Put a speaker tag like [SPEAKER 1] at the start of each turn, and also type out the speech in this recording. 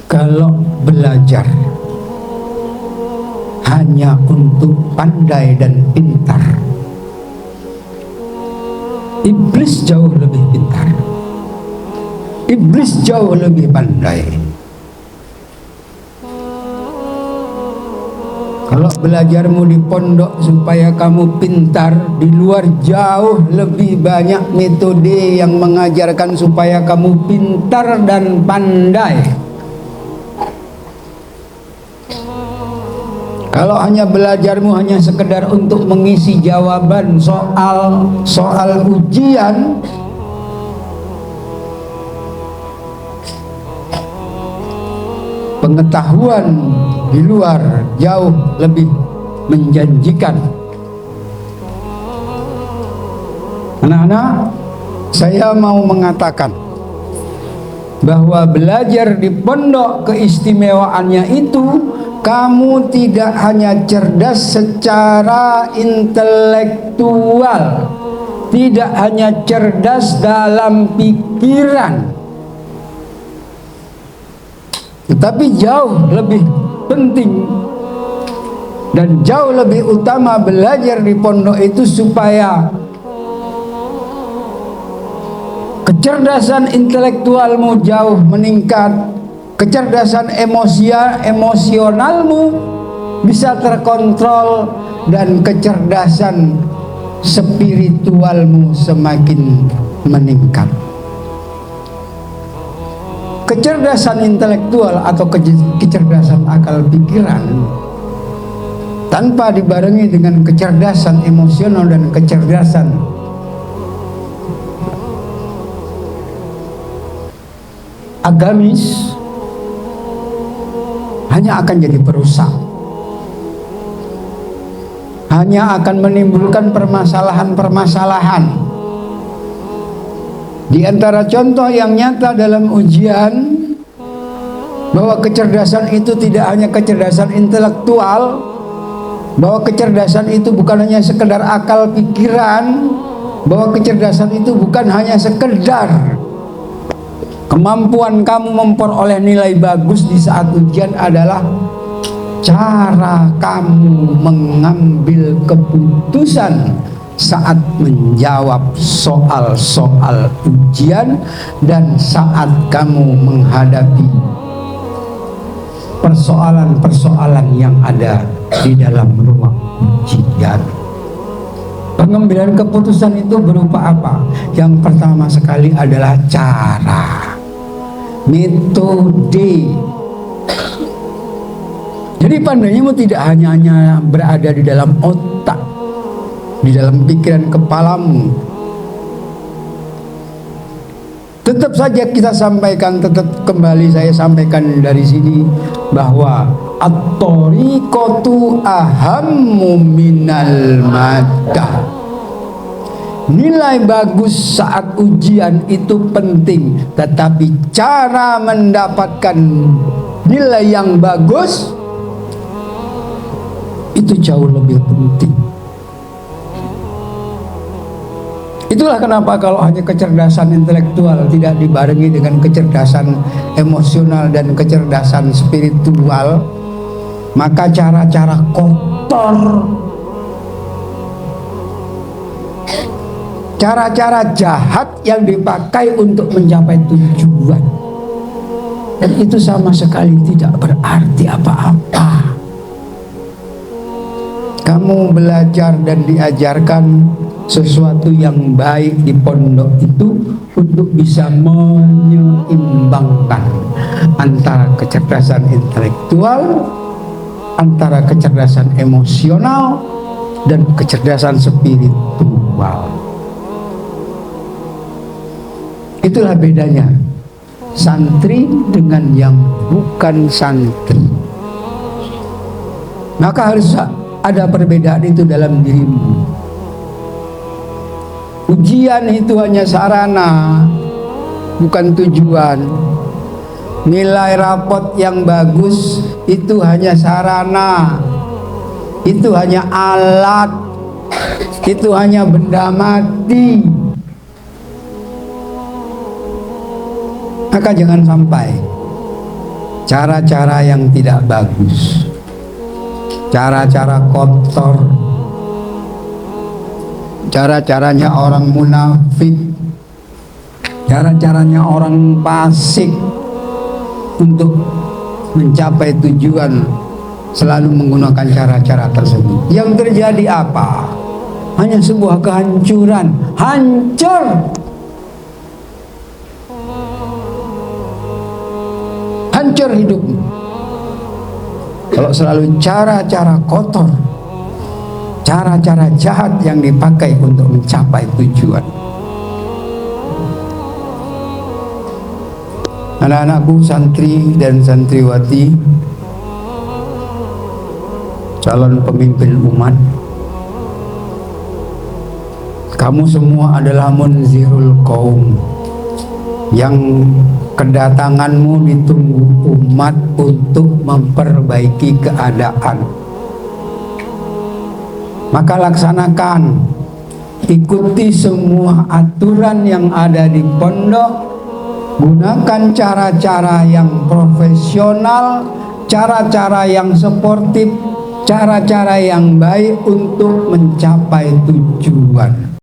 [SPEAKER 1] Kalau belajar hanya untuk pandai dan pintar, iblis jauh lebih pintar, iblis jauh lebih pandai. Kalau belajarmu di pondok supaya kamu pintar, di luar jauh lebih banyak metode yang mengajarkan supaya kamu pintar dan pandai. Kalau hanya belajarmu hanya sekedar untuk mengisi jawaban soal ujian, pengetahuan di luar jauh lebih menjanjikan. Anak-anak, saya mau mengatakan bahwa belajar di pondok keistimewaannya itu, kamu tidak hanya cerdas secara intelektual, tidak hanya cerdas dalam pikiran, tetapi jauh lebih penting dan jauh lebih utama belajar di pondok itu supaya kecerdasan intelektualmu jauh meningkat, kecerdasan emosionalmu bisa terkontrol, dan kecerdasan spiritualmu semakin meningkat. Kecerdasan intelektual atau kecerdasan akal pikiran tanpa dibarengi dengan kecerdasan emosional dan kecerdasan agamis hanya akan jadi perusak, hanya akan menimbulkan permasalahan-permasalahan. Di antara contoh yang nyata dalam ujian bahwa kecerdasan itu tidak hanya kecerdasan intelektual, bahwa kecerdasan itu bukan hanya sekedar akal pikiran, bahwa kecerdasan itu bukan hanya sekedar kemampuan kamu memperoleh nilai bagus di saat ujian, adalah cara kamu mengambil keputusan saat menjawab soal-soal ujian dan saat kamu menghadapi persoalan-persoalan yang ada di dalam ruang ujian. Pengambilan keputusan itu berupa apa? Yang pertama sekali adalah cara, metode. Jadi pandaimu tidak hanya berada di dalam otak, di dalam pikiran kepalamu. Tetap saja kita sampaikan, saya sampaikan dari sini bahwa at-thariqatu ahammu minal maddah. Nilai bagus saat ujian itu penting, tetapi cara mendapatkan nilai yang bagus itu jauh lebih penting. Itulah kenapa kalau hanya kecerdasan intelektual tidak dibarengi dengan kecerdasan emosional dan kecerdasan spiritual, maka cara-cara kotor, cara-cara jahat yang dipakai untuk mencapai tujuan, dan itu sama sekali tidak berarti apa-apa. Kamu belajar dan diajarkan sesuatu yang baik di pondok itu untuk bisa menyeimbangkan antara kecerdasan intelektual, antara kecerdasan emosional, dan kecerdasan spiritual. Itulah bedanya santri dengan yang bukan santri. Maka harus ada perbedaan itu dalam dirimu. Ujian itu hanya sarana, bukan tujuan. Nilai rapot yang bagus itu hanya sarana, itu hanya alat, itu hanya benda mati. Maka jangan sampai cara-cara yang tidak bagus, cara-cara kotor, cara-caranya orang munafik, cara-caranya orang fasik untuk mencapai tujuan, selalu menggunakan cara-cara tersebut. Yang terjadi apa? Hanya sebuah kehancuran, hancur. Hancur hidupmu kalau selalu cara-cara kotor, cara-cara jahat yang dipakai untuk mencapai tujuan. Anak-anakku santri dan santriwati, calon pemimpin umat, kamu semua adalah munzirul qaum, yang kedatanganmu ditunggu umat untuk memperbaiki keadaan. Maka laksanakan, ikuti semua aturan yang ada di pondok. Gunakan cara-cara yang profesional, cara-cara yang sportif, cara-cara yang baik untuk mencapai tujuan.